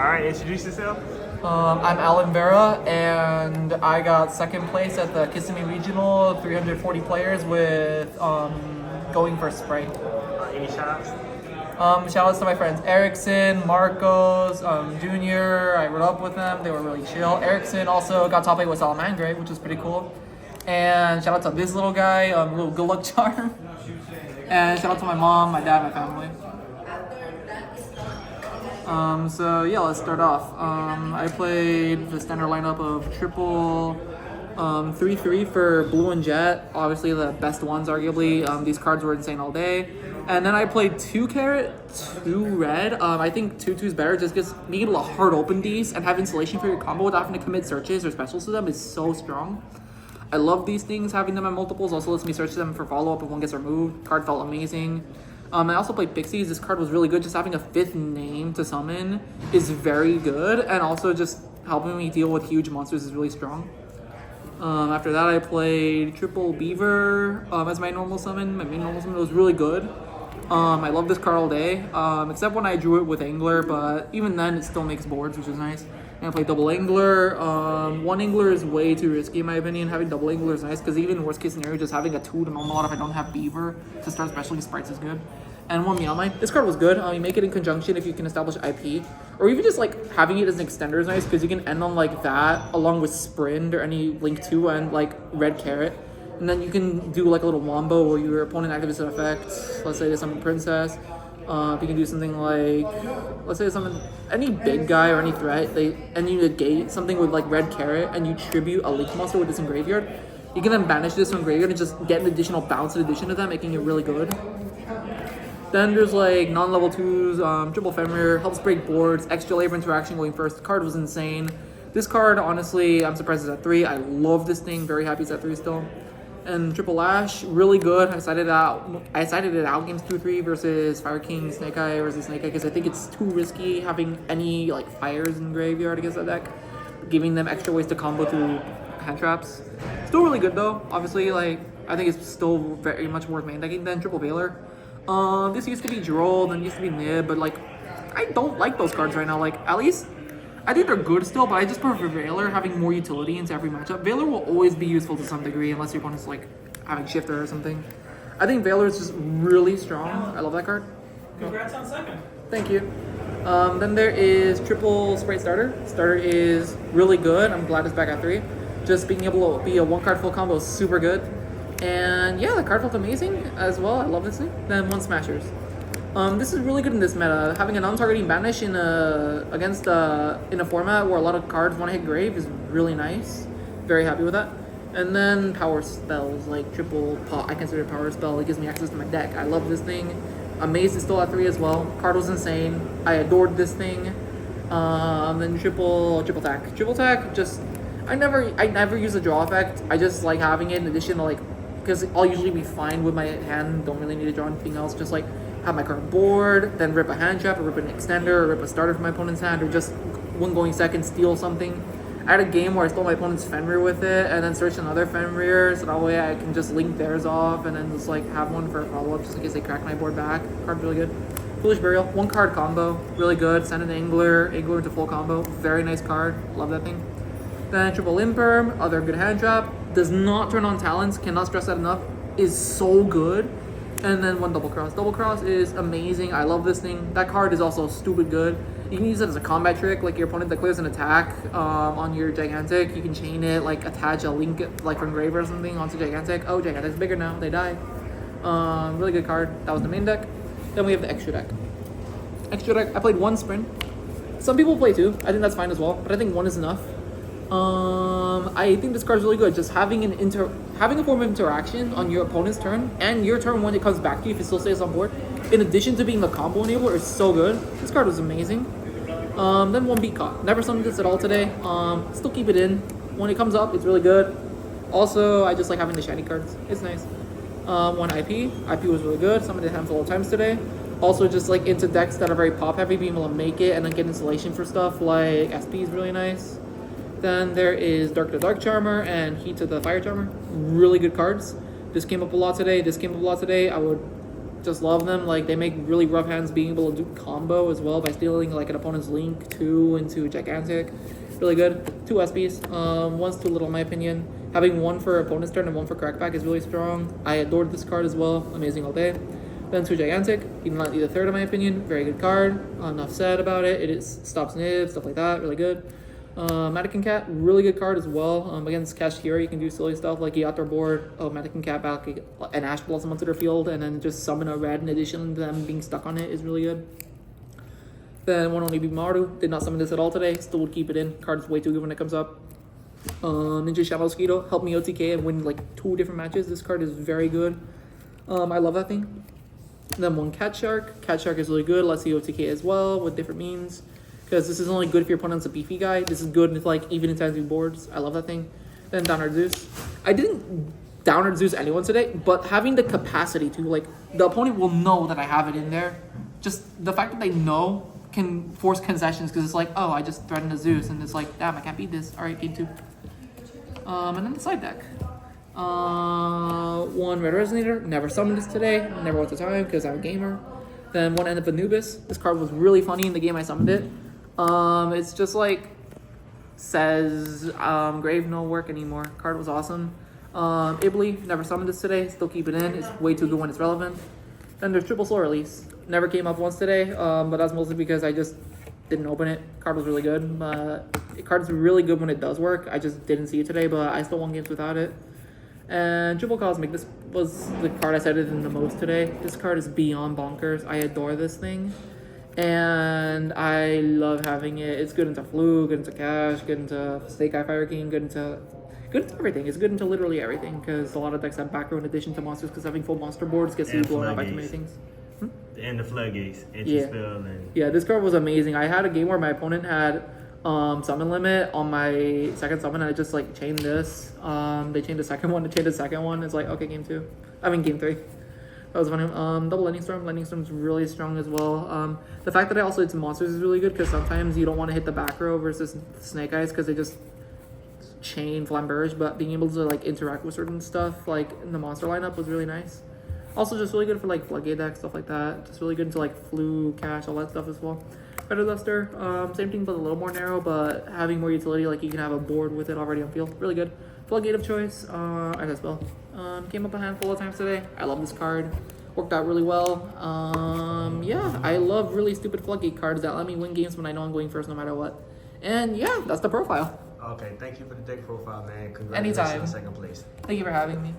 Alright, introduce yourself. I'm Alan Vera, and I got second place at the Kissimmee Regional, 340 players with going for Spright. Any shout-outs? Shout outs to my friends Erickson, Marcos, Junior. I rode up with them. They were really chill. Erickson also got top 8 with Salamangre, which was pretty cool. And shout out to this little guy, little good luck charm. And shout out to my mom, my dad, my family. So yeah, let's start off. I played the standard lineup of triple 3-3 for blue and jet. Obviously the best ones, arguably. These cards were insane all day. And then I played 2 carrot, 2 red. I think 2-2 is better just because being able to hard open these and have installation for your combo without having to commit searches or specials to them is so strong. I love these things. Having them at multiples also lets me search them for follow-up if one gets removed. Card felt amazing. I also played Pixies. This card was really good. Just having a 5th name to summon is very good. And also just helping me deal with huge monsters is really strong. After that, I played Triple Beaver as my normal summon. My main normal summon was really good. I love this card all day, except when I drew it with Angler, but even then it still makes boards, which is nice. And I played double Angler. One Angler is way too risky in my opinion. Having double Angler is nice because even worst case scenario, just having a 2 to normal out if I don't have Beaver to start special Sprites is good. And one Meow Mine. This card was good. You make it in conjunction if you can establish IP. Or even just like having it as an extender is nice because you can end on like that along with Sprint or any Link 2 and like Red Carrot. And then you can do like a little wombo where your opponent activates an effect. Let's say there's some Princess. You can do something like, let's say someone, any big guy or any threat, and you negate something with like Red Carrot and you tribute a Link monster with this in graveyard. You can then banish this from graveyard and just get an additional bounce in addition to that, making it really good. Then there's like non-level 2s, triple ephemeral, helps break boards, extra labor interaction going first. The card was insane. This card, honestly, I'm surprised it's at 3. I love this thing. Very happy it's at 3 still. And Triple Lash, really good. I decided it out games 2-3 versus Fire King, Snake Eye versus Snake Eye because I think it's too risky having any like fires in graveyard against that deck. Giving them extra ways to combo through hand traps. Still really good though. Obviously, like I think it's still very much worth main decking than Triple Veiler. This used to be Droll, then used to be Nib, but like I don't like those cards right now. Like at least I think they're good still, but I just prefer Veiler having more utility into every matchup. Veiler will always be useful to some degree unless your opponent's like having Shifter or something. I think Veiler is just really strong. I love that card. Congrats on second. Thank you. Then there is Triple Spright Starter. Starter is really good. I'm glad it's back at 3. Just being able to be a 1-card full combo is super good. And yeah, the card felt amazing as well. I love this thing. Then 1 Smashers. This is really good in this meta. Having a non-targeting banish in a format where a lot of cards want to hit grave is really nice. Very happy with that. And then power spells like triple pot. I consider it a power spell. It gives me access to my deck. I love this thing. Amaze is still at 3 as well. Card was insane. I adored this thing. Then triple attack. Triple attack. Just I never use the draw effect. I just like having it in addition to like because I'll usually be fine with my hand. Don't really need to draw anything else. Just like have my card board, then rip a hand trap, or rip an extender, or rip a starter from my opponent's hand, or just one going second, steal something. I had a game where I stole my opponent's Fenrir with it, and then searched another Fenrir, so that way I can just link theirs off, and then just like have one for a follow-up, just in case they crack my board back. Card's really good. Foolish Burial, 1-card combo, really good. Send an Angler into full combo, very nice card, love that thing. Then Triple Imperm, other good hand trap, does not turn on talents, cannot stress that enough, is so good. And then 1 Double Cross. Double Cross is amazing. I love this thing. That card is also stupid good. You can use it as a combat trick, like your opponent that clears an attack on your Gigantic. You can chain it, like attach a link like from Engraver or something onto Gigantic. Oh, Gigantic's bigger now. They die. Really good card. That was the main deck. Then we have the extra deck. Extra deck. I played 1 Sprint. Some people play 2. I think that's fine as well, but I think 1 is enough. I think this card is really good. Just having a form of interaction on your opponent's turn and your turn when it comes back to you if it still stays on board. In addition to being a combo enabler, is so good. This card was amazing. Then 1 Beat Caught. Never summoned this at all today. Still keep it in. When it comes up, it's really good. Also, I just like having the shiny cards. It's nice. 1 IP. IP was really good. Summoned it a handful of times today. Also, just like into decks that are very pop heavy, being able to make it and then get installation for stuff like SP is really nice. Then there is Dark to Dark Charmer and Heat to the Fire Charmer. Really good cards. This came up a lot today. I would Just love them. Like, they make really rough hands being able to do combo as well by stealing like an opponent's Link 2 into Gigantic. Really good. 2 SPs. One's too little in my opinion. Having one for opponent's turn and one for crackback is really strong. I adored this card as well. Amazing all day. Then 2 Gigantic. Even not the third in my opinion. Very good card. Enough said about it. It is stops nibs, stuff like that. Really good. Mannequin Cat, really good card as well. Against Cashier, you can do silly stuff like you outdoor board, Mannequin Cat back an Ash Blossom onto their field, and then just summon a red in addition to them being stuck on it is really good. Then one only be Maru, did not summon this at all today, still would keep it in. Card is way too good when it comes up. Ninja Shadow Mosquito, help me OTK and win like 2 different matches. This card is very good. I love that thing. Then one Cat Shark. Cat Shark is really good, lets you OTK as well with different means. Because this is only good if your opponent's a beefy guy. This is good with like even in times of boards. I love that thing. Then Downward Zeus. I didn't Downward Zeus anyone today, but having the capacity to like the opponent will know that I have it in there. Just the fact that they know can force concessions because it's like, oh, I just threatened a Zeus and it's like, damn, I can't beat this. All right, game 2. And then the side deck. One Red Resonator. Never summoned this today. Never went to time because I'm a gamer. Then one End of Anubis. This card was really funny in the game I summoned it. It's just like says Grave no work anymore. Card was awesome. Ibly, never summoned this today, still keep it in. It's way too good when it's relevant. Then there's Triple Soul Release. Never came up once today, but that's mostly because I just didn't open it. Card was really good, but card's really good when it does work. I just didn't see it today, but I still won games without it. And Triple Cosmic, this was the card I cited in the most today. This card is beyond bonkers. I adore this thing. And I love having it. It's good into Flu, good into Cash, good into Snake Eye Fire King, good into everything. It's good into literally everything because a lot of decks have Backrow in addition to monsters because having full monster boards gets you blown out by too many things. And the Floodgates, Spell, and yeah, this card was amazing. I had a game where my opponent had summon limit on my second summon and I just like chained this. They chained the second one, It's like, okay, game 3. That was funny. Double Lightning Storm. Lightning Storm's really strong as well. The fact that I also hit some monsters is really good because sometimes you don't want to hit the back row versus Snake Eyes because they just chain Flamberge, but being able to like interact with certain stuff like in the monster lineup was really nice. Also just really good for like Floodgate decks, stuff like that. Just really good into like Flu, Cash, all that stuff as well. Feather Duster, same thing but a little more narrow, but having more utility, like you can have a board with it already on field. Really good. Floodgate of choice, as well. Came up a handful of times today. I love this card. Worked out really well. Yeah, I love really stupid Floodgate cards that let me win games when I know I'm going first no matter what. And yeah, that's the profile. okay, thank you for the deck profile, man. Congratulations Anytime. on second place. Thank you for having me.